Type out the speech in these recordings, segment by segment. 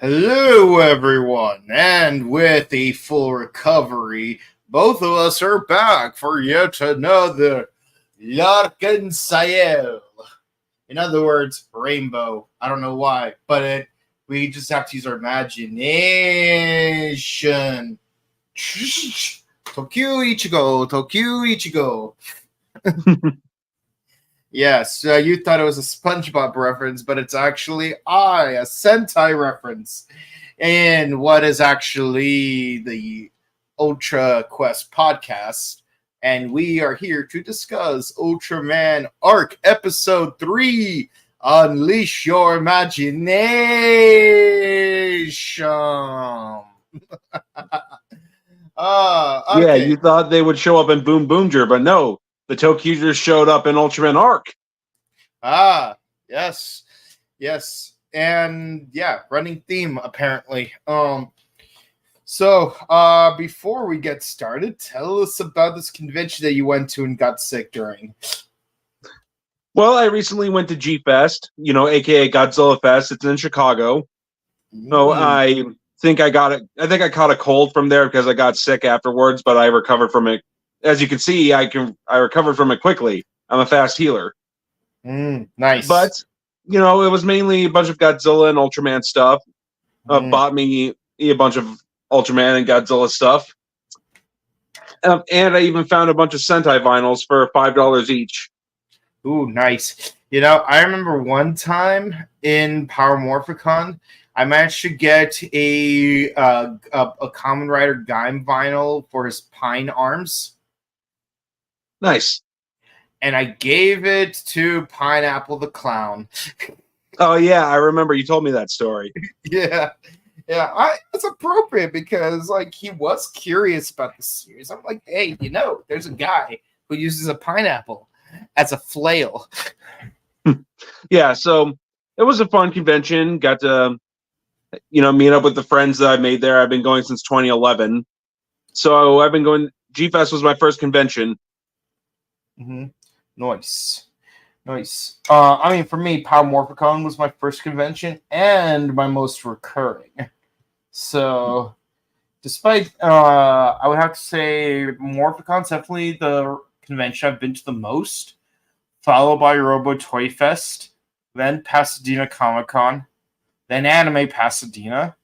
Hello, everyone, and with a full recovery, both of us are back for yet another Larkansayel. In other words, rainbow. I don't know why, but we just have to use our imagination. Tokyo Ichigo, Tokyo Ichigo. Yes, you thought it was a SpongeBob reference, but it's actually a Sentai reference. And what is actually the UltraQuest podcast. And we are here to discuss Ultraman Arc Episode 3 Unleash Your Imagination. Yeah, Okay. you thought they would show up in Boom Boomger, but no, the Tokusatsu showed up in Ultraman Arc. Yes. Yes. And yeah, running theme apparently. So before we get started, tell us about this convention that you went to and got sick during. Well, I recently went to G-Fest, aka Godzilla Fest. It's in Chicago. No, I think I got it. I think I caught a cold from there because I got sick afterwards, but I recovered from it. As you can see, I recovered from it quickly. I'm a fast healer. Nice. But it was mainly a bunch of Godzilla and Ultraman stuff. Bought me a bunch of Ultraman and Godzilla stuff. And I even found a bunch of Sentai vinyls for $5 each. Ooh, nice. I remember one time in Power Morphicon, I managed to get a Kamen Rider Gaim vinyl for his Pine Arms. Nice. And I gave it to Pineapple the Clown. Oh, yeah, I remember you told me that story. Yeah. It's appropriate because, he was curious about the series. I'm like, hey, there's a guy who uses a pineapple as a flail. Yeah, so it was a fun convention. Got to, meet up with the friends that I made there. I've been going since 2011. So I've been going. G-Fest was my first convention. Mm-hmm. Nice. For me, Power Morphicon was my first convention and my most recurring. So, despite, I would have to say Morphicon's definitely the convention I've been to the most, followed by Robo Toy Fest, then Pasadena Comic-Con, then Anime Pasadena,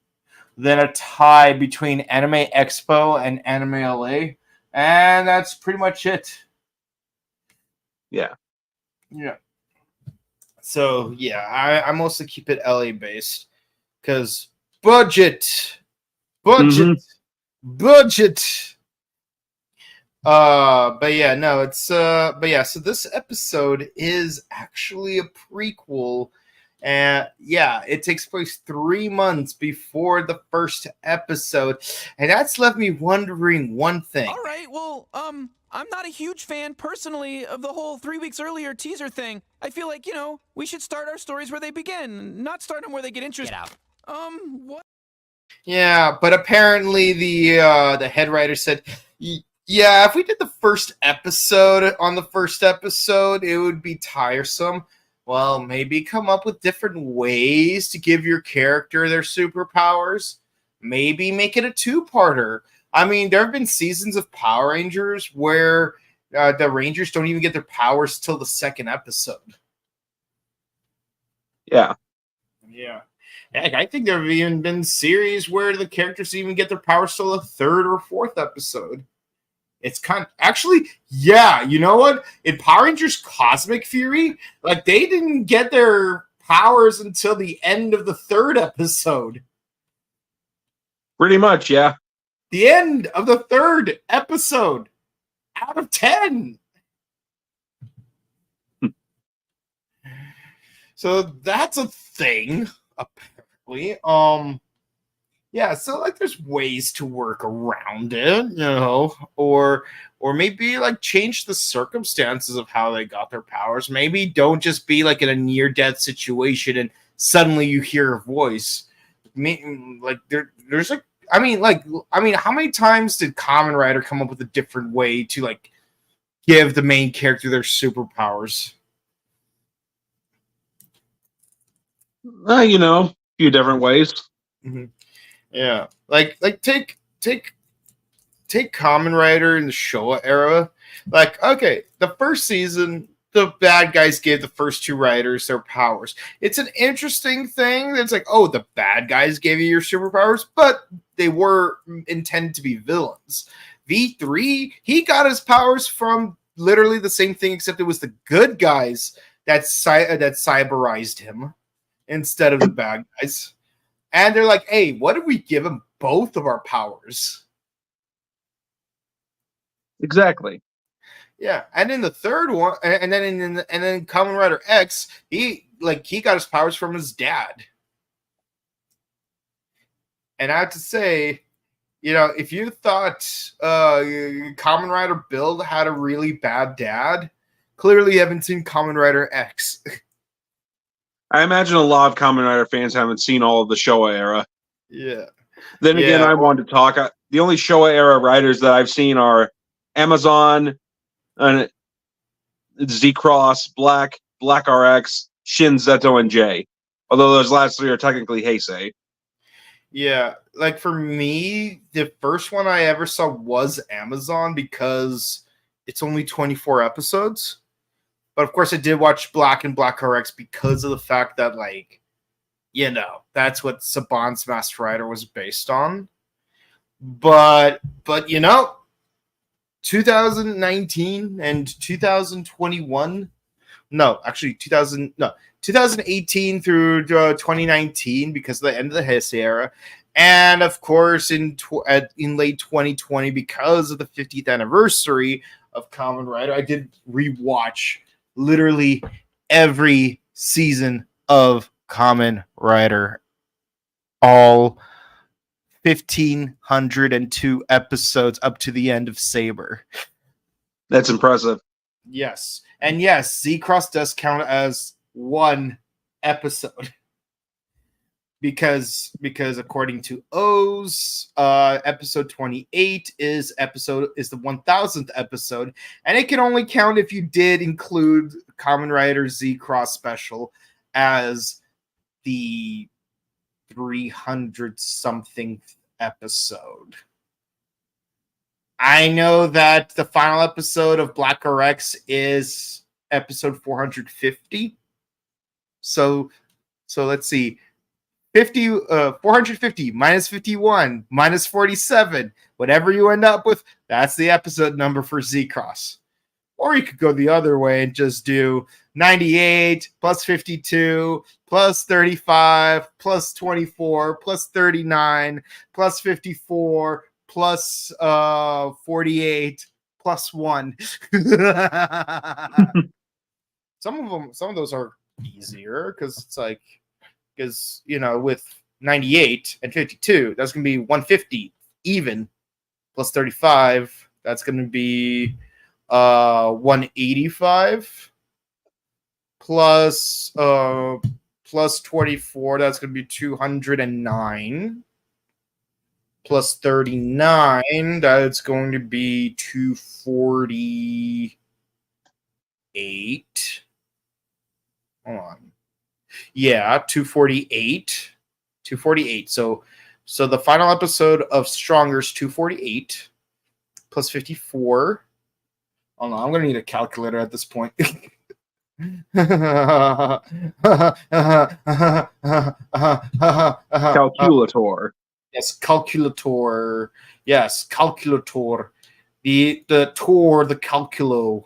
then a tie between Anime Expo and Anime LA, and that's pretty much it. Yeah. So, yeah, I mostly keep it LA based because budget. But so this episode is actually a prequel, and it takes place 3 months before the first episode, and that's left me wondering one thing. All right, well, I'm not a huge fan personally of the whole 3 weeks earlier teaser thing. I feel like, we should start our stories where they begin, not start them where they get interested. Get out. What? Yeah, but apparently the head writer said, yeah, if we did the first episode on the first episode, it would be tiresome. Well, maybe come up with different ways to give your character their superpowers. Maybe make it a two-parter. I mean, there have been seasons of Power Rangers where the Rangers don't even get their powers till the second episode. Yeah. Heck, I think there have even been series where the characters even get their powers till the third or fourth episode. It's actually, you know what? In Power Rangers Cosmic Fury, they didn't get their powers until the end of the third episode. Pretty much, yeah. The end of the third episode out of 10. So that's a thing, apparently. So there's ways to work around it, or maybe change the circumstances of how they got their powers. Maybe don't just be in a near-death situation and suddenly you hear a voice. There's how many times did Kamen Rider come up with a different way to give the main character their superpowers? A few different ways. Mhm. Yeah, like take Kamen Rider in the Showa era. Like, okay, the first season, the bad guys gave the first two riders their powers. It's an interesting thing. It's like, oh, the bad guys gave you your superpowers, but they were intended to be villains. V3, he got his powers from literally the same thing, except it was the good guys that cyberized him instead of the bad guys. And they're like, hey, what if we give him both of our powers? Exactly. Yeah, and in the third one, and then Kamen Rider X, he got his powers from his dad. And I have to say, if you thought Kamen Rider Build had a really bad dad, clearly you haven't seen Kamen Rider X. I imagine a lot of Kamen Rider fans haven't seen all of the Showa era. Yeah. Then again, I wanted to talk. The only Showa era writers that I've seen are Amazon, and Z-Cross, Black RX, Shin, Zeto, and J. Although those last three are technically Heisei. Yeah, like for me, the first one I ever saw was Amazon because it's only 24 episodes. But of course, I did watch Black and Black RX because of the fact that, that's what Saban's Master Rider was based on. But 2019 and 2021. No, actually 2018 through 2019 because of the end of the Heisei era, and of course in late 2020 because of the 50th anniversary of Kamen Rider, I did rewatch literally every season of Kamen Rider, all 1,502 episodes up to the end of Saber. That's impressive. Yes. And yes, Z-Cross does count as one episode. Because according to O's, episode 28 is the 1000th episode, and it can only count if you did include Kamen Rider Z-Cross special as the 300 something episode. I know that the final episode of Black RX is episode 450. So let's see. 450 minus 51 minus 47. Whatever you end up with, that's the episode number for Z-Cross. Or you could go the other way and just do 98 plus 52 plus 35 plus 24 plus 39 plus 54 plus 48 plus 1. Some of those are easier because with 98 and 52, that's going to be 150 even plus 35. That's going to be 185 plus 24. That's going to be 209 plus 39. That's going to be 248. Hold on. Yeah, 248. 248. So the final episode of Stronger's 248 plus 54. Oh no, I'm gonna need a calculator at this point. Calculator. Yes, calculator. Yes, calculator. The tour, the calculo.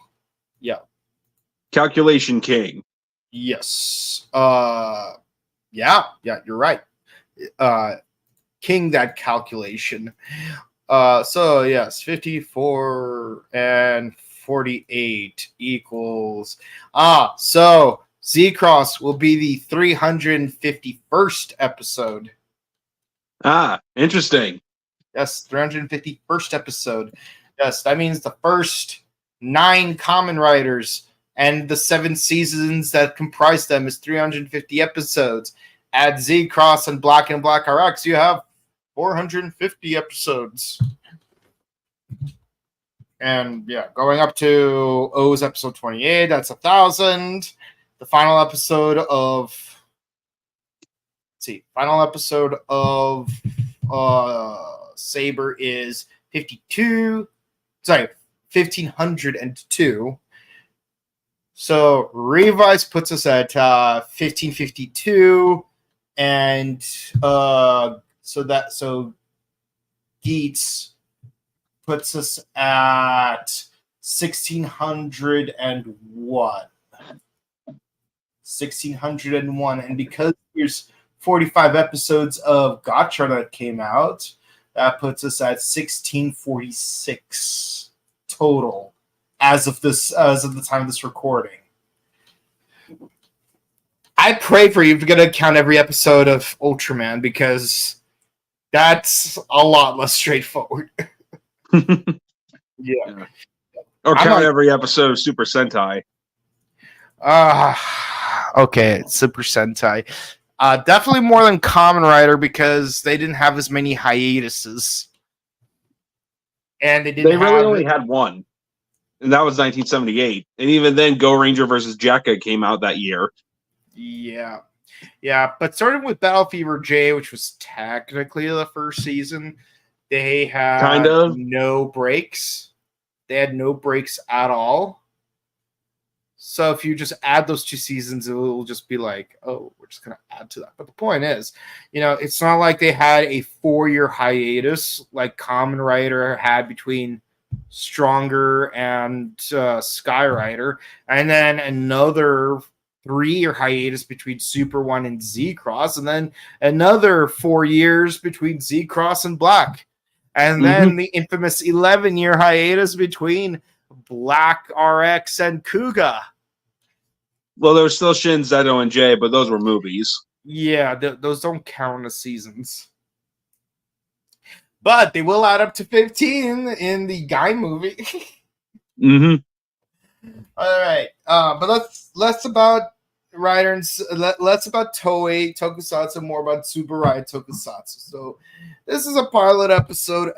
Yeah. Calculation king. Yes. Yeah, you're right. King that calculation. So yes, 54 and 48 equals so Z-Cross will be the 351st episode. Interesting. Yes, 351st episode. Yes, that means the first 9 Kamen Riders and the 7 seasons that comprise them is 350 episodes. Add Z-Cross and Black RX, you have 450 episodes. And yeah, going up to O's episode 28, that's 1,000. The final episode of see, final episode of Saber is 52. Sorry, 1502. So Revise puts us at 1552, and so Geats puts us at 1601. 1601, and because there's 45 episodes of Gotcha that came out, that puts us at 1646 total as of the time of this recording. I pray for you if you're gonna count every episode of Ultraman, because that's a lot less straightforward. Yeah. Or count every episode of Super Sentai. Okay, Super Sentai. Definitely more than Kamen Rider, because they didn't have as many hiatuses. And they really only had one. And that was 1978. And even then, Go Ranger versus Jekka came out that year. Yeah. Yeah, but starting with Battle Fever J, which was technically the first season, they had no breaks. They had no breaks at all. So if you just add those two seasons, it will just be like, oh, we're just going to add to that. But the point is, it's not like they had a 4-year hiatus like Kamen Rider had between Stronger and Sky Rider, and then another 3-year hiatus between Super 1 and Z Cross, and then another 4 years between Z Cross and Black, and then the infamous 11-year hiatus between Black RX and Kuga. Well, there was still Shin, Zeto, and J, but those were movies. Yeah, those don't count as seasons. But they will add up to 15 in the Guy movie. All right. But less about Rider and less about Toei Tokusatsu, more about Tsuburaya Tokusatsu. So this is a pilot episode.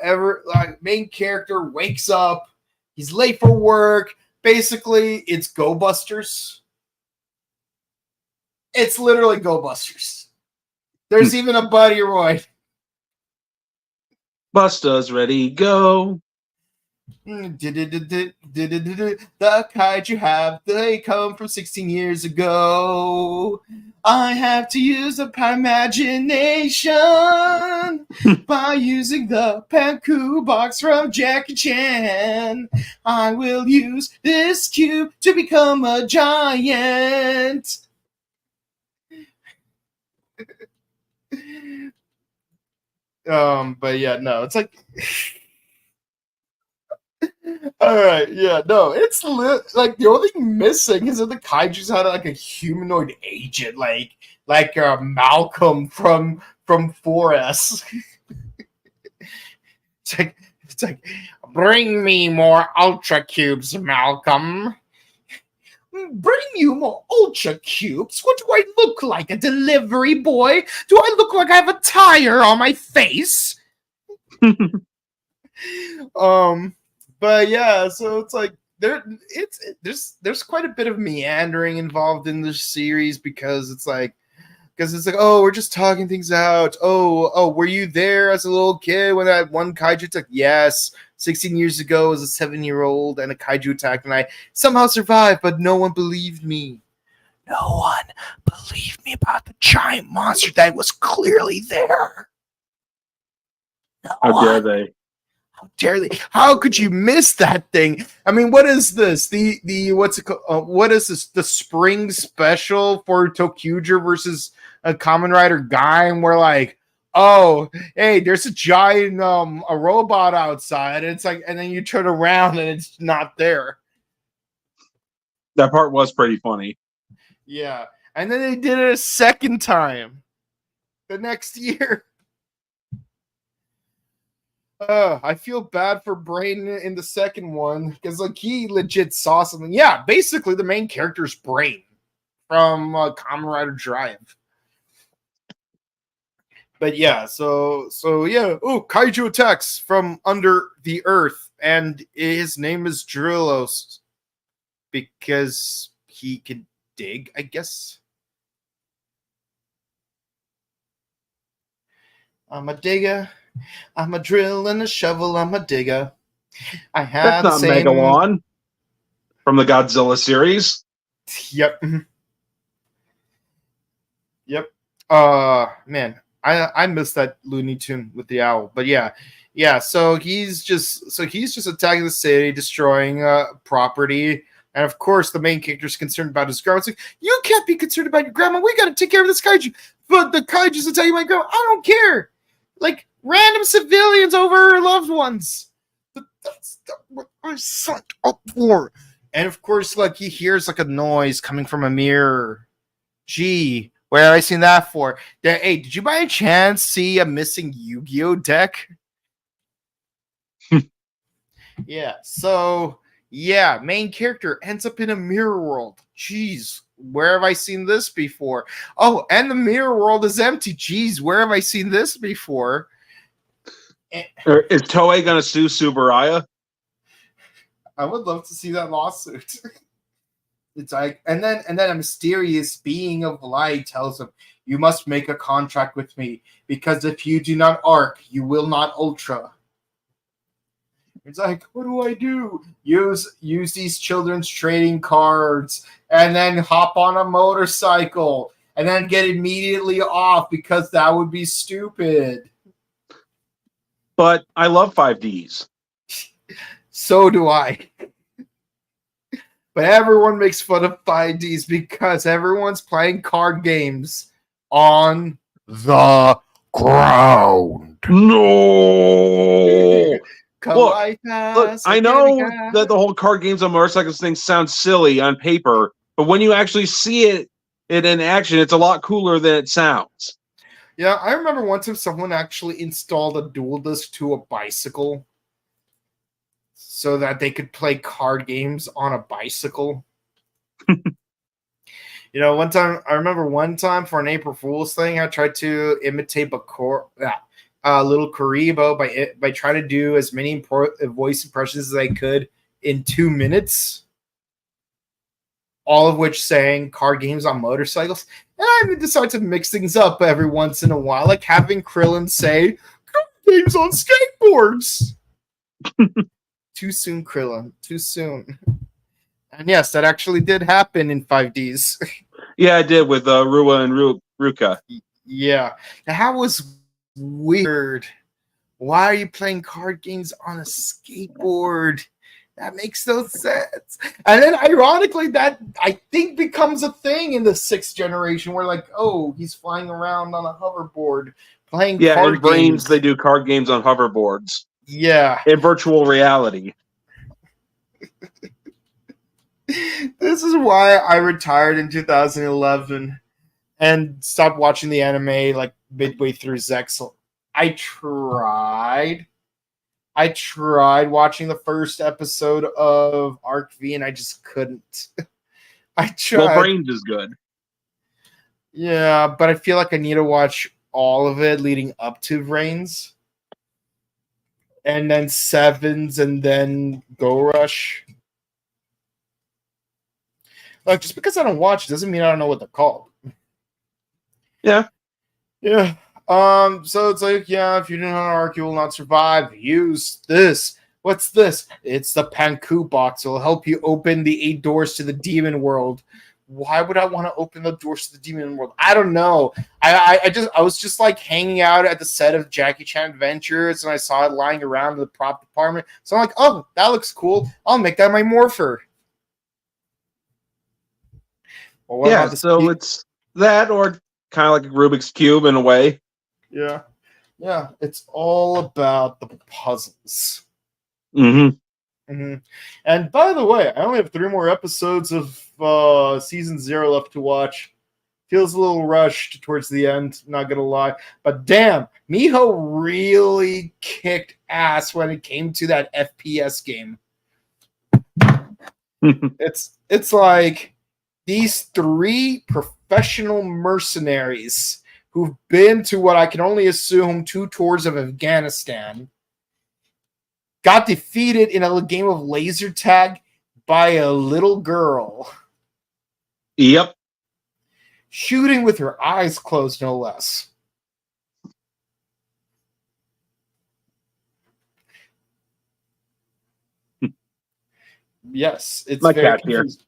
Main character wakes up. He's late for work. Basically, it's Go Busters. It's literally Go Busters. There's even a Buddy Roy. Busta's ready, go. The kaiju have, they come from 16 years ago. I have to use the imagination by using the Panku box from Jackie Chan. I will use this cube to become a giant. But yeah, no, it's like, all right, yeah, no, it's like the only thing missing is that the kaiju's had like a humanoid agent, like Malcolm from 4S. It's like, bring me more Ultra Cubes, Malcolm. Bring you more Ultra Cubes? What do I look like, a delivery boy? Do I look like I have a tire on my face? But yeah, so it's like there's quite a bit of meandering involved in this series, because it's like, oh, we're just talking things out. Oh, were you there as a little kid when that one kaiju attacked? Yes. 16 years ago, as a 7-year-old, and a kaiju attacked, and I somehow survived, but no one believed me. No one believed me about the giant monster that was clearly there. How dare they? How dare they? How could you miss that thing? I mean, what is this? The what's it called? What is this? The spring special for Tokuger versus a Kamen Rider Guy, and we're like, oh, hey, there's a giant a robot outside. And it's like, and then you turn around and it's not there. That part was pretty funny. Yeah, and then they did it a second time the next year. I feel bad for Brain in the second one, because like he legit saw something. Yeah, basically the main character's Brain from Kamen Rider Drive. But yeah, so yeah. Oh, kaiju attacks from under the earth, and his name is Drillos because he can dig, I guess. I'm a digger. I'm a drill and a shovel. I'm a digger. I That's have the not same. Megalon from the Godzilla series. Yep. Yep. Man, I missed that Looney Tune with the owl, but yeah. So he's just attacking the city, destroying property, and of course the main character's concerned about his grandma. It's like, you can't be concerned about your grandma. We got to take care of this kaiju. But the kaiju's attacking my grandma. I don't care. Like random civilians over her loved ones. That's what I signed up for. And of course, like he hears like a noise coming from a mirror. Gee, where have I seen that for? Hey, did you by any chance see a missing Yu-Gi-Oh deck? Yeah, so yeah, main character ends up in a mirror world. Jeez, where have I seen this before? Oh, and the mirror world is empty. Jeez, where have I seen this before? Is Toei gonna sue Tsuburaya? I would love to see that lawsuit. It's like, and then a mysterious being of light tells him, "You must make a contract with me, because if you do not arc, you will not ultra." It's like, what do I do? Use these children's trading cards, and then hop on a motorcycle, and then get immediately off because that would be stupid. But I love 5Ds. So do I. But everyone makes fun of 5Ds because everyone's playing card games on the ground. No. Look, I know that that the whole card games on motorcycles thing sounds silly on paper, but when you actually see it in action, it's a lot cooler than it sounds. Yeah, I remember one time someone actually installed a dual disc to a bicycle so that they could play card games on a bicycle. One time, I remember one time for an April Fool's thing, I tried to imitate Little Karibo by trying to do as many voice impressions as I could in 2 minutes, all of which saying card games on motorcycles. And I decided to mix things up every once in a while, like having Krillin say card games on skateboards. Too soon, Krillin. Too soon. And yes, that actually did happen in 5Ds. Yeah, I did with Rua and Ruka. Yeah, that was weird. Why are you playing card games on a skateboard? That makes no sense. And then, ironically, that I think becomes a thing in the 6th generation, where like, oh, he's flying around on a hoverboard playing card in Brains, games. they do card games on hoverboards. Yeah, in virtual reality. This is why I retired in 2011 and stopped watching the anime like midway through Zexel. I tried watching the first episode of Arc V and I just couldn't. I tried. Well, Brains is good. Yeah, but I feel like I need to watch all of it leading up to Brains. And then Sevens and then Go Rush. Like, just because I don't watch it doesn't mean I don't know what they're called. Yeah. Yeah. So it's like, yeah, if you do not arc, you will not survive. Use this. What's this? It's the Panku box. It will help you open the 8 doors to the demon world. Why would I want to open the doors to the demon world? I don't know. I was just like hanging out at the set of Jackie Chan Adventures, and I saw it lying around in the prop department. So I'm like, oh, that looks cool. I'll make that my morpher. Well, yeah, so it's that, or kind of like a Rubik's Cube in a way. Yeah. Yeah, it's all about the puzzles. Mm-hmm. Mm-hmm. And by the way, I only have 3 more episodes of season 0 left to watch. Feels a little rushed towards the end, not gonna lie. But damn, Miho really kicked ass when it came to that FPS game. It's like these 3 professional mercenaries who've been to what I can only assume 2 tours of Afghanistan got defeated in a game of laser tag by a little girl. Yep. Shooting with her eyes closed, no less. Yes, it's My very cat here. confusing.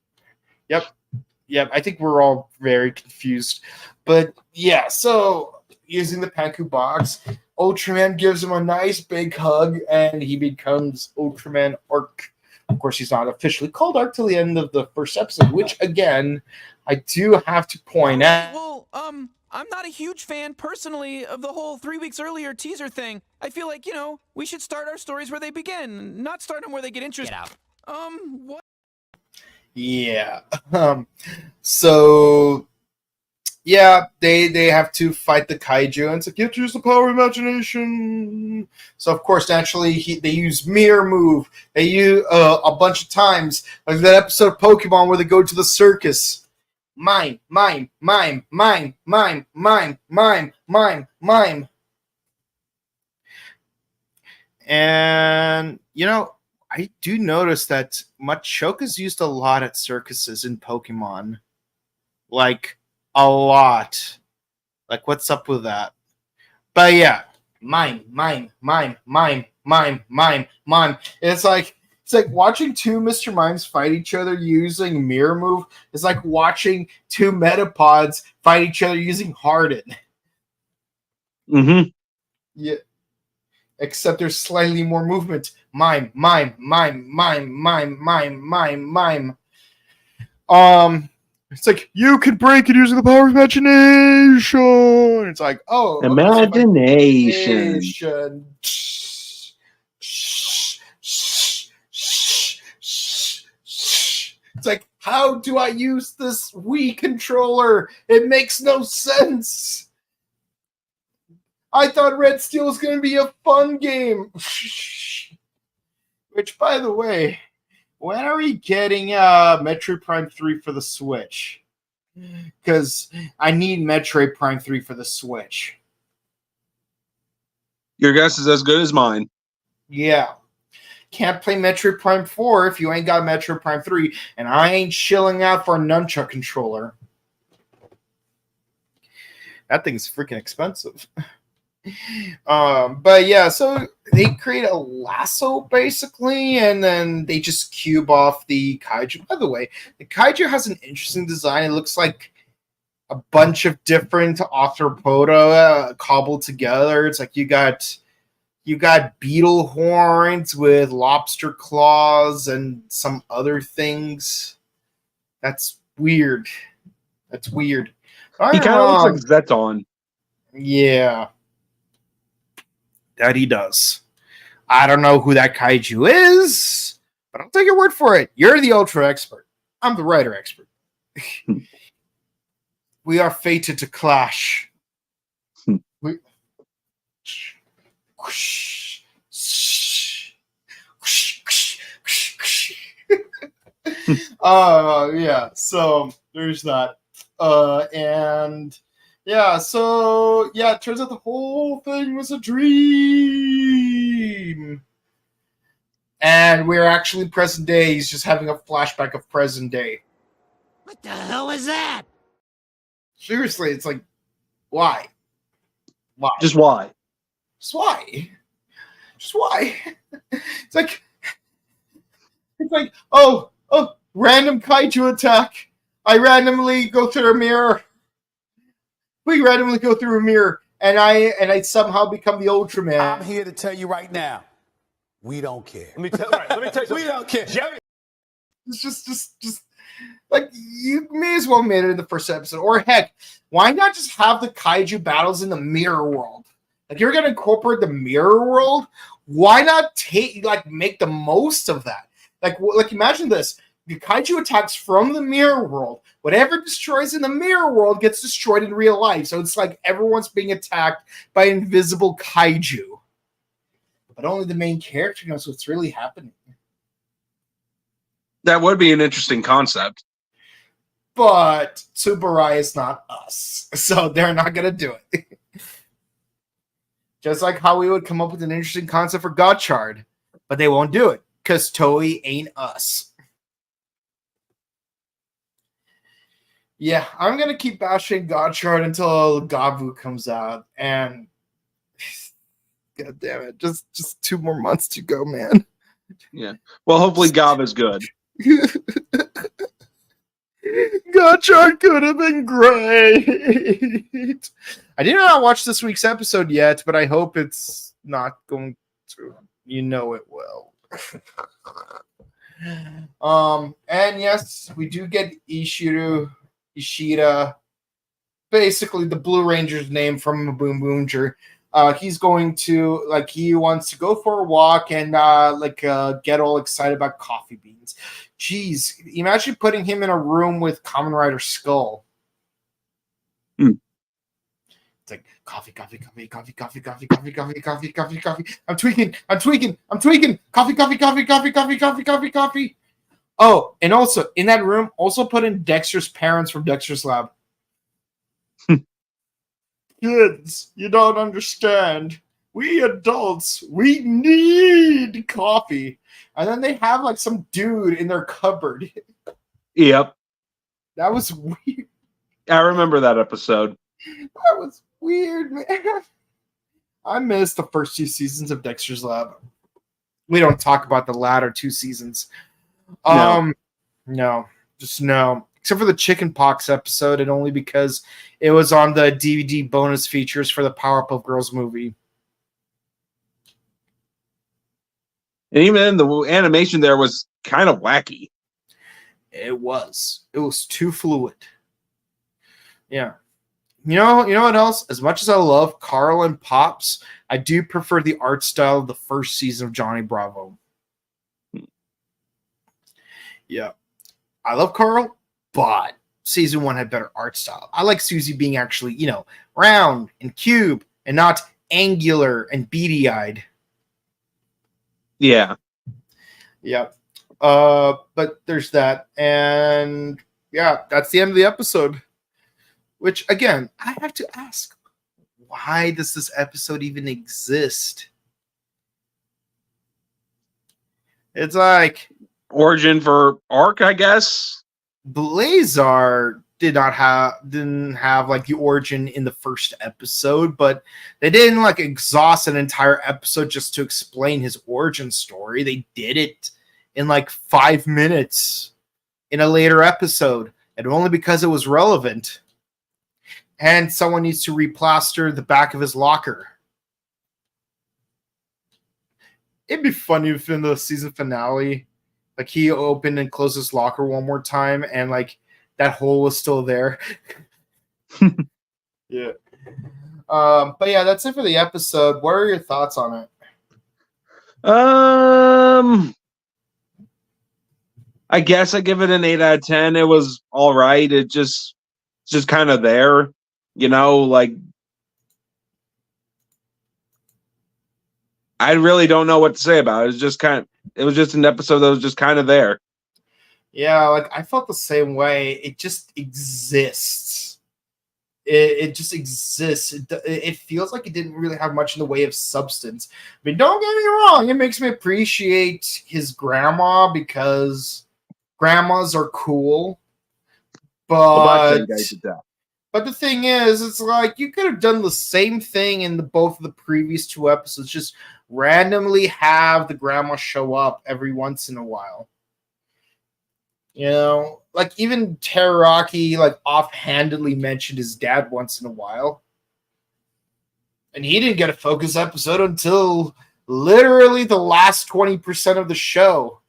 Yep. I think we're all very confused. But yeah, so using the Panku box, Ultraman gives him a nice big hug, and he becomes Ultraman Arc. Of course, he's not officially called Arc till the end of the first episode, which again, I do have to point out. Well, I'm not a huge fan personally of the whole 3 weeks earlier teaser thing. I feel like, we should start our stories where they begin, not start them where they get interested. Get out. What? Yeah. So yeah, they have to fight the kaiju, and it's like, you have to use the power of imagination. So of course, naturally, they use mirror move. They use a bunch of times, like that episode of Pokemon where they go to the circus. Mime. And I do notice that Machoke is used a lot at circuses in Pokemon. Like, a lot. Like, what's up with that? But yeah, mime. It's like watching two Mr. Mimes fight each other using mirror move. It's like watching two Metapods fight each other using Harden. Mm-hmm. Yeah. Except there's slightly more movement. Mime. It's like, you can break it using the power of imagination. It's like, oh, okay, imagination. It's like, how do I use this Wii controller? It makes no sense. I thought Red Steel was going to be a fun game. Which, by the way, when are we getting Metroid Prime 3 for the Switch? Because I need Metroid Prime 3 for the Switch. Your guess is as good as mine. Yeah. Can't play Metroid Prime 4 if you ain't got Metroid Prime 3, and I ain't shilling out for a nunchuck controller. That thing's freaking expensive. But yeah, so they create a lasso basically, and then they just cube off the kaiju. By the way, the kaiju has an interesting design. It looks like a bunch of different arthropoda cobbled together. It's like you got beetle horns with lobster claws and some other things. That's weird. He kind of looks like Zeton. Yeah. That he does. I don't know who that kaiju is, but I'll take your word for it. You're the Ultra expert. I'm the writer expert. We are fated to clash. Yeah, so there's that. And yeah, so yeah, it turns out the whole thing was a dream. And we're actually present day. He's just having a flashback of present day. What the hell is that? Seriously, it's like, why? Why? Just why? Just why? Just why? It's like, oh, random kaiju attack. I randomly go through a mirror. We randomly go through a mirror, and I somehow become the Ultraman. I'm here to tell you right now, we don't care. Let me tell you something. We don't care. Jerry. It's just like, you may as well made it in the first episode. Or heck, why not just have the kaiju battles in the mirror world? Like, you're gonna incorporate the mirror world. Why not make the most of that? Like imagine this. The kaiju attacks from the mirror world. Whatever destroys in the mirror world gets destroyed in real life. So it's like everyone's being attacked by invisible kaiju. But only the main character knows what's really happening. That would be an interesting concept. But Tsuburaya is not us. So they're not going to do it. Just like how we would come up with an interesting concept for Gotchard. But they won't do it. Because Toei ain't us. Yeah, I'm gonna keep bashing Gotchard until Gabu comes out, and god damn it, just 2 more months to go, man. Yeah. Well, hopefully Gav is good. Gotcha could have been great. I did not watch this week's episode yet, but I hope it's not going to. You know it will. And yes, we do get Ishida, basically the Blue Ranger's name from a Boom Boonger. He's going to he wants to go for a walk and get all excited about coffee beans. Jeez, imagine putting him in a room with Kamen Rider Skull. It's like coffee. I'm tweaking. Coffee. Oh, and also in that room, also put in Dexter's parents from Dexter's Lab. Kids, you don't understand. We adults, we need coffee. And then they have some dude in their cupboard. Yep. That was weird. I remember that episode. That was weird, man. I missed the first 2 seasons of Dexter's Lab. We don't talk about the latter 2 seasons. No. Except for the chickenpox episode, and only because it was on the DVD bonus features for the Powerpuff Girls movie. And even the animation there was kind of wacky. It was too fluid. Yeah. You know what else? As much as I love Carl and Pops, I do prefer the art style of the first season of Johnny Bravo. Yeah. I love Carl, but season 1 had better art style. I like Susie being actually, round and cube and not angular and beady-eyed. Yeah. Yeah. But there's that. And yeah, that's the end of the episode. Which, again, I have to ask, why does this episode even exist? It's like origin for Arc, I guess. Blazar didn't have the origin in the first episode, but they didn't exhaust an entire episode just to explain his origin story. They did it in 5 minutes in a later episode, and only because it was relevant. And someone needs to replaster the back of his locker. It'd be funny if in the season finale, he opened and closed his locker one more time, and that hole was still there. Yeah. But yeah, that's it for the episode. What are your thoughts on it? I guess I give it an 8 out of 10. It was all right. It's just kind of there, I really don't know what to say about it. It was just an episode that was just kind of there. Yeah, I felt the same way. It just exists. It just exists. It feels like it didn't really have much in the way of substance. I mean, don't get me wrong. It makes me appreciate his grandma because grandmas are cool. But the thing is, it's you could have done the same thing in both of the previous 2 episodes. Just randomly have the grandma show up every once in a while. Even Teraraki offhandedly mentioned his dad once in a while. And he didn't get a focus episode until literally the last 20% of the show.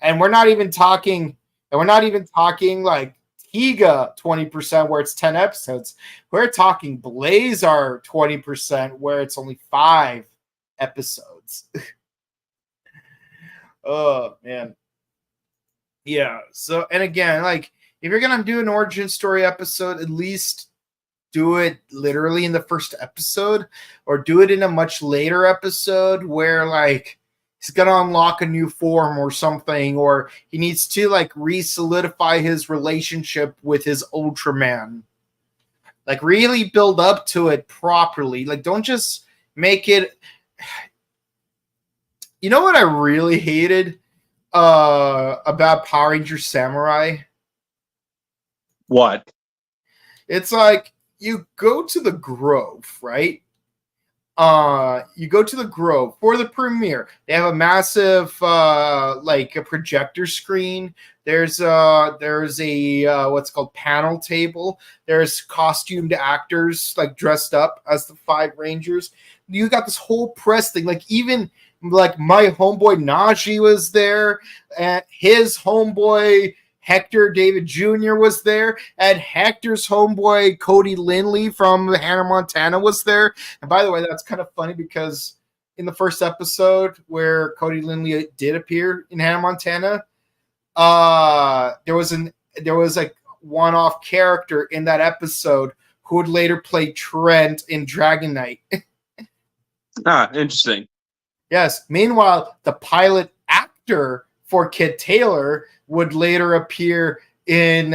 And we're not even talking Tiga 20% where it's 10 episodes. We're talking Blazar 20% where it's only 5 episodes. Oh, man. Yeah. So, and again, if you're going to do an origin story episode, at least do it literally in the first episode, or do it in a much later episode where he's going to unlock a new form or something, or he needs to re-solidify his relationship with his Ultraman. Really build up to it properly. Don't just make it. You know what I really hated about Power Rangers Samurai? What? It's you go to the Grove, right? you go to the Grove for the premiere. They have a massive like a projector screen. There's a what's called panel table. There's costumed actors like dressed up as the 5 Rangers. You got this whole press thing. Like even like my homeboy Najee was there, and his homeboy Hector David Jr. was there, and Hector's homeboy Cody Lindley from Hannah Montana was there. And by the way, that's kind of funny because in the first episode where Cody Lindley did appear in Hannah Montana, there was like one-off character in that episode who would later play Trent in Dragon Knight. Interesting. Yes. Meanwhile, the pilot actor for Kid Taylor would later appear in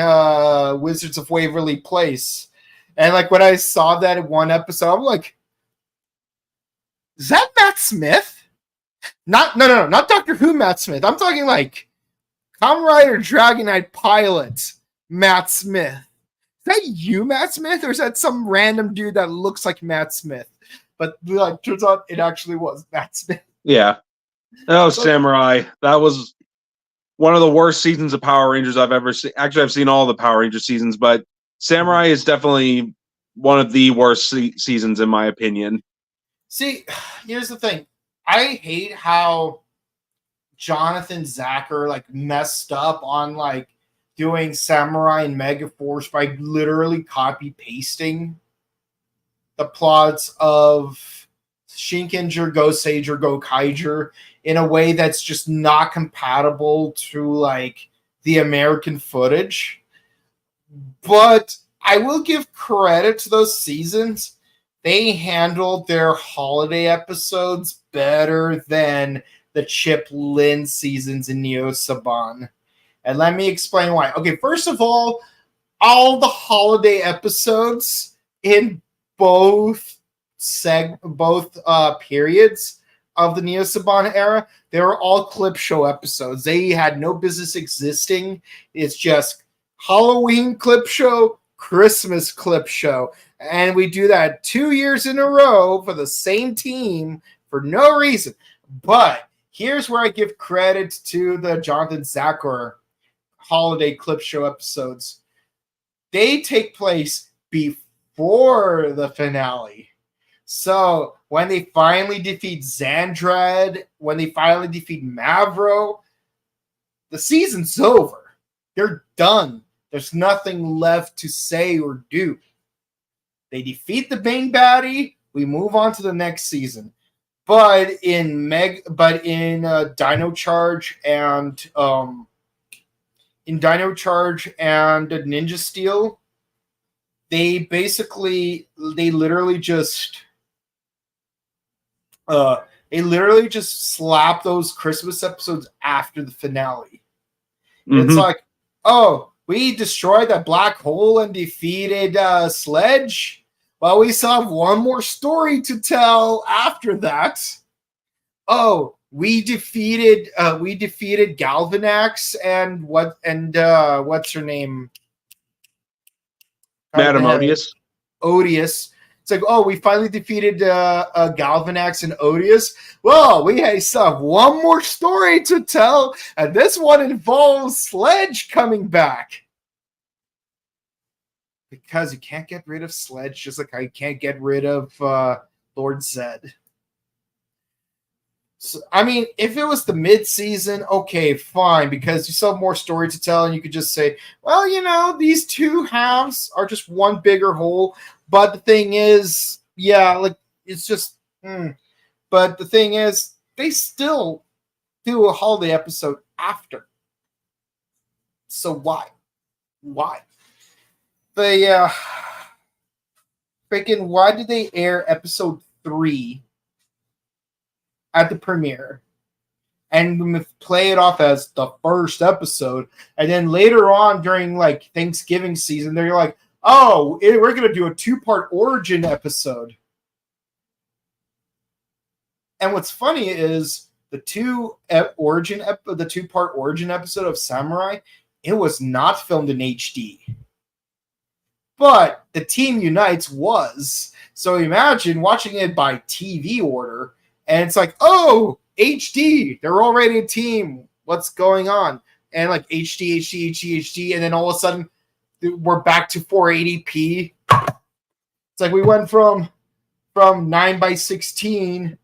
Wizards of Waverly Place. And like when I saw that in one episode, I'm like, is that Matt Smith? Not Doctor Who Matt Smith. I'm talking like Kamen Rider Dragon Knight pilot Matt Smith. Is that you, Matt Smith, or is that some random dude that looks like Matt Smith? But like, turns out it actually was Matt Smith. Yeah. Oh, Samurai. That was one of the worst seasons of Power Rangers I've ever seen. Actually, I've seen all the Power Rangers seasons, but Samurai is definitely one of the worst seasons in my opinion. See, here's the thing. I hate how Jonathan Zacher like messed up on like doing Samurai and Megaforce by literally copy pasting the plots of Shinkenger Go Sager Go Kaiger in a way that's just not compatible to like the American footage. But I will give credit to those seasons. They handled their holiday episodes better than the Chip Lynn seasons in Neo Saban. And let me explain why. Okay, first of all the holiday episodes in both periods of the Neo Saban era, they were all clip show episodes. They had no business existing. It's just Halloween clip show, Christmas clip show. And we do that 2 years in a row for the same team for no reason. But here's where I give credit to the Jonathan Zacher holiday clip show episodes. They take place before the finale. So when they finally defeat Xandrad, when they finally defeat Mavro, the season's over. They're done. There's nothing left to say or do. They defeat the main baddie. We move on to the next season. But in Dino Charge and Ninja Steel, they literally just slap those Christmas episodes after the finale. Mm-hmm. It's like, oh, we destroyed that black hole and defeated Sledge. Well, we still have one more story to tell after that. Oh, we defeated Galvanax and what's her name? Madam Odious. Odious. It's like, oh, we finally defeated Galvanax and Odious. Well, we still have one more story to tell, and this one involves Sledge coming back. Because you can't get rid of Sledge, just like I can't get rid of Lord Zed. So, I mean, if it was the mid-season, okay, fine, because you still have more story to tell, and you could just say, well, you know, these two halves are just one bigger whole. But the thing is, yeah, like, it's just, But the thing is, they still do a holiday episode after. So why? Why? Why did they air episode 3 at the premiere and play it off as the first episode, and then later on during like Thanksgiving season, they're like, oh, we're going to do a 2-part origin episode. And what's funny is the 2-part origin episode of Samurai, it was not filmed in HD. but the Team Unites was. So imagine watching it by TV order, and it's like, oh, HD, they're already a team. What's going on? And like HD, and then all of a sudden we're back to 480p. It's like we went from 9:16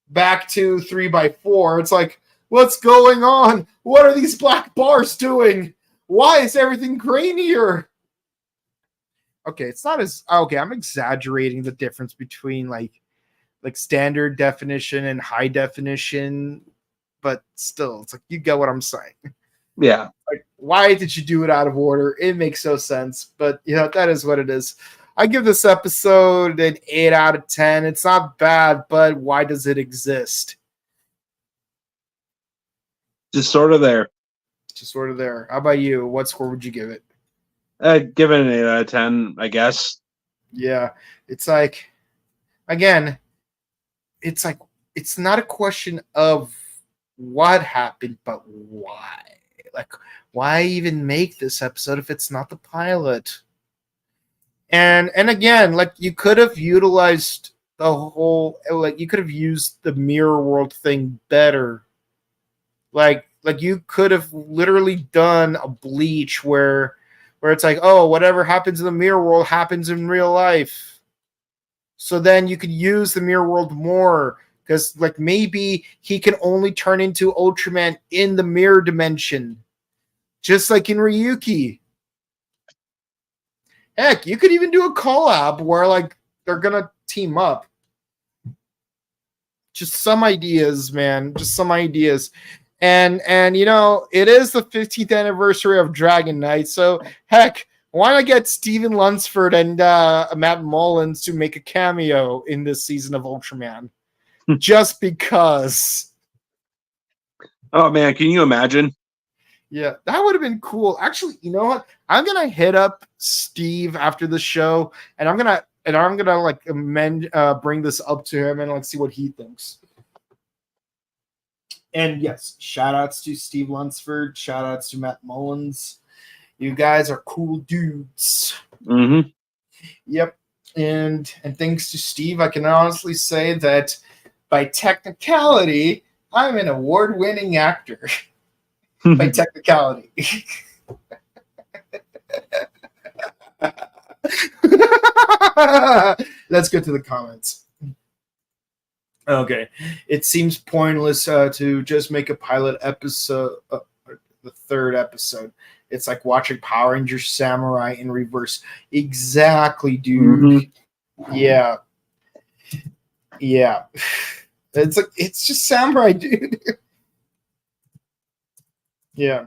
back to 3:4. It's like, what's going on? What are these black bars doing? Why is everything grainier? Okay, it's not as okay. I'm exaggerating the difference between like standard definition and high definition, but still, it's like you get what I'm saying. Yeah. Like, why did you do it out of order? It makes no sense, but that is what it is. I give this episode an 8 out of 10. It's not bad, but why does it exist? Just sort of there. How about you? What score would you give it? Give it an 8 out of 10, I guess. Yeah, it's like, again, it's like, it's not a question of what happened, but why. Like, why even make this episode if it's not the pilot? And again, like, you could have utilized the whole, like, you could have used the mirror world thing better. Like you could have literally done a Bleach where it's like, oh, whatever happens in the mirror world happens in real life. So then you could use the mirror world more, because like maybe he can only turn into Ultraman in the mirror dimension, just like in Ryuki. Heck, you could even do a collab where like they're gonna team up. Just some ideas, man. Just some ideas. And it is the 15th anniversary of Dragon Knight, so heck, why not get Steven Lunsford and Matt Mullins to make a cameo in this season of Ultraman? Just because. Oh man, can you imagine? Yeah, that would have been cool. Actually, you know what? I'm gonna hit up Steve after the show, and I'm gonna like bring this up to him and like see what he thinks. And yes, shout outs to Steve Lunsford, shout outs to Matt Mullins. You guys are cool dudes. Mm-hmm. Yep. And thanks to Steve, I can honestly say that by technicality, I'm an award-winning actor. By technicality. Let's go to the comments. Okay. It seems pointless to just make a pilot episode, the third episode. It's like watching Power Rangers Samurai in reverse. Exactly, dude. Mm-hmm. Yeah. It's like, it's just Samurai, dude. Yeah.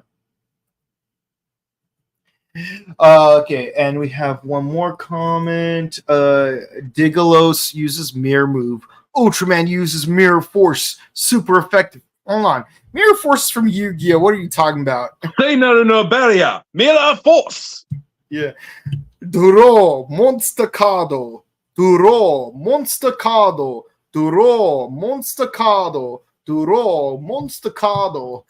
Okay, and we have one more comment. Digalos uses mirror move. Ultraman uses mirror force. Super effective. Hold on. Mirror force is from Yu-Gi-Oh! What are you talking about? Say no barrier. Mirror force. Yeah. Duro monstacado. Duro monstacado. Duro monstacado. Duro monstacado.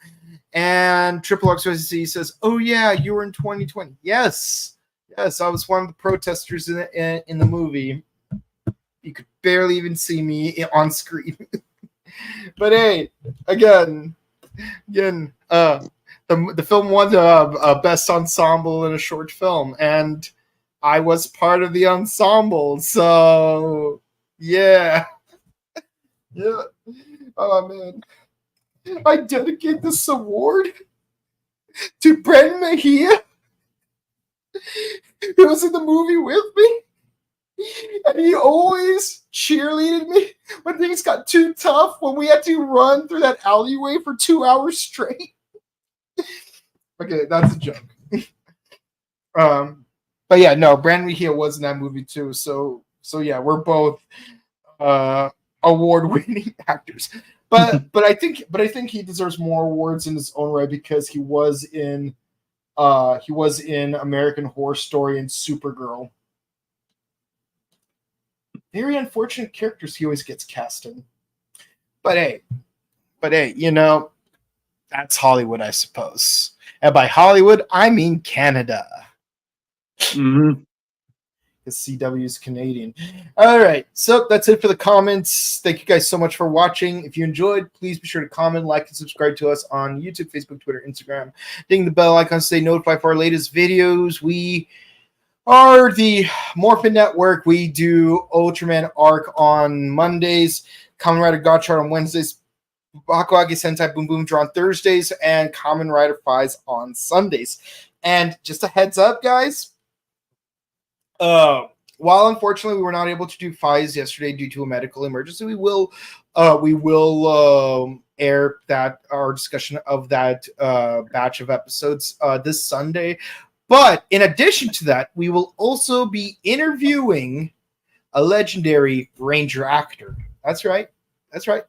And Triple XYZ says, "Oh yeah, you were in 2020." Yes, I was one of the protesters in the movie. You could barely even see me on screen. But hey, again, the film won the best ensemble in a short film, and I was part of the ensemble. So yeah. Oh man. I dedicate this award to Bren Mejia, who was in the movie with me, and he always cheerleaded me when things got too tough, when we had to run through that alleyway for 2 hours straight. Okay, that's a joke. But yeah, no, Bren Mejia was in that movie too, so yeah, we're both award-winning actors. But I think he deserves more awards in his own right, because he was in American Horror Story and Supergirl. Very unfortunate characters he always gets cast in. But hey, that's Hollywood, I suppose. And by Hollywood, I mean Canada. Mm-hmm. Because CW is Canadian. All right, so that's it for the comments. Thank you guys so much for watching. If you enjoyed, please be sure to comment, like, and subscribe to us on YouTube, Facebook, Twitter, Instagram. Ding the bell icon to stay notified for our latest videos. We are the Morphin Network. We do Ultraman Arc on Mondays, Kamen Rider God Chart on Wednesdays, Bakuage Sentai Boom Boom Draw on Thursdays, and Kamen Rider Fies on Sundays. And just a heads up, guys. While unfortunately we were not able to do Fies yesterday due to a medical emergency, we will air that our discussion of that batch of episodes this Sunday. But in addition to that, we will also be interviewing a legendary Ranger actor. That's right. That's right.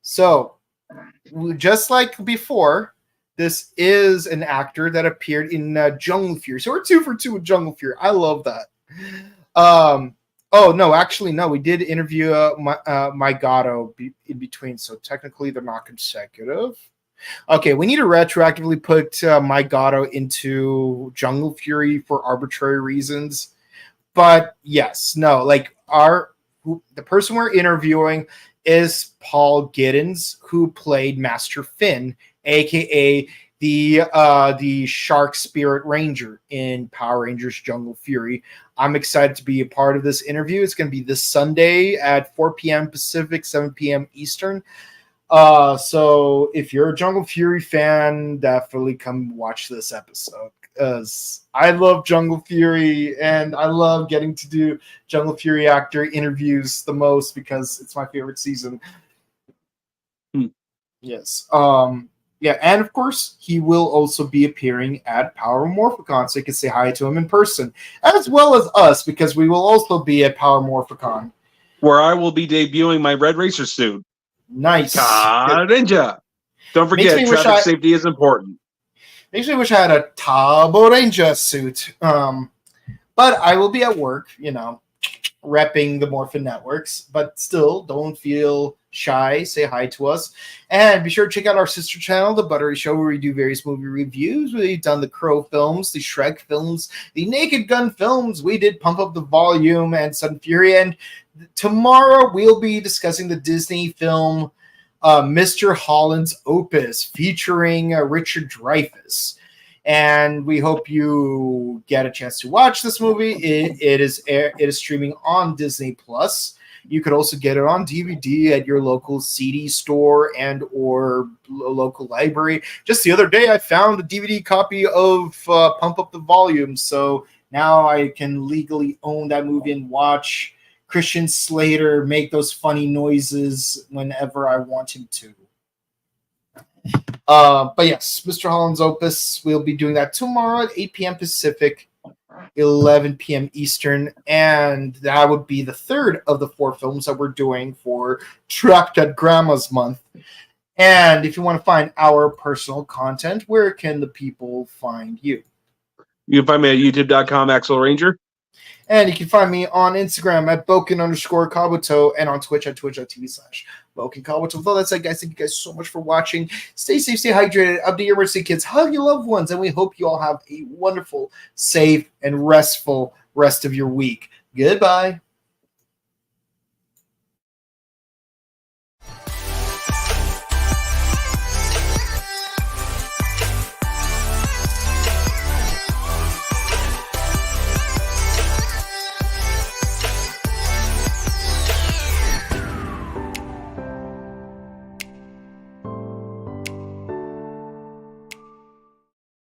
So just like before, this is an actor that appeared in Jungle Fury. So we're 2 for 2 with Jungle Fury. I love that. Oh, no, actually, no. We did interview Maigado in between. So technically, they're not consecutive. Okay, we need to retroactively put Maigado into Jungle Fury for arbitrary reasons. But yes, no, like the person we're interviewing is Paul Giddens, who played Master Finn, aka the Shark Spirit Ranger in Power Rangers Jungle Fury. I'm excited to be a part of this interview. It's going to be this Sunday at 4 p.m. Pacific, 7 p.m. Eastern. So if you're a Jungle Fury fan, definitely come watch this episode, because I love Jungle Fury and I love getting to do Jungle Fury actor interviews the most because it's my favorite season. Yes. Yeah, and of course, he will also be appearing at Power Morphicon, so you can say hi to him in person, as well as us, because we will also be at Power Morphicon, where I will be debuting my Red Racer suit. Nice. Ninja. Don't forget, traffic safety is important. Makes me wish I had a Tabo Ranger suit. But I will be at work, repping the Morphin Networks. But still, don't feel shy. Say hi to us. And be sure to check out our sister channel, The Buttery Show, where we do various movie reviews. We've done the Crow films, the Shrek films, the Naked Gun films. We did Pump Up the Volume and Sudden Fury. And tomorrow, we'll be discussing the Disney film Mr. Holland's Opus, featuring Richard Dreyfuss. And we hope you get a chance to watch this movie. It is streaming on Disney Plus. You could also get it on DVD at your local CD store and or local library. Just the other day, I found a DVD copy of Pump Up the Volume, so now I can legally own that movie and watch Christian Slater make those funny noises whenever I want him to. But yes, Mr. Holland's Opus, we'll be doing that tomorrow at 8 p.m. Pacific, 11 p.m. Eastern, and that would be the third of the 4 films that we're doing for Trapped at Grandma's Month. And if you want to find our personal content, where can the people find you? You can find me at youtube.com, Axel Ranger. And you can find me on Instagram at Boken_Kabuto and on Twitch at twitch.tv/BokenKabuto. With all that said, guys, thank you guys so much for watching. Stay safe, stay hydrated, update your emergency kids, hug your loved ones, and we hope you all have a wonderful, safe, and restful rest of your week. Goodbye.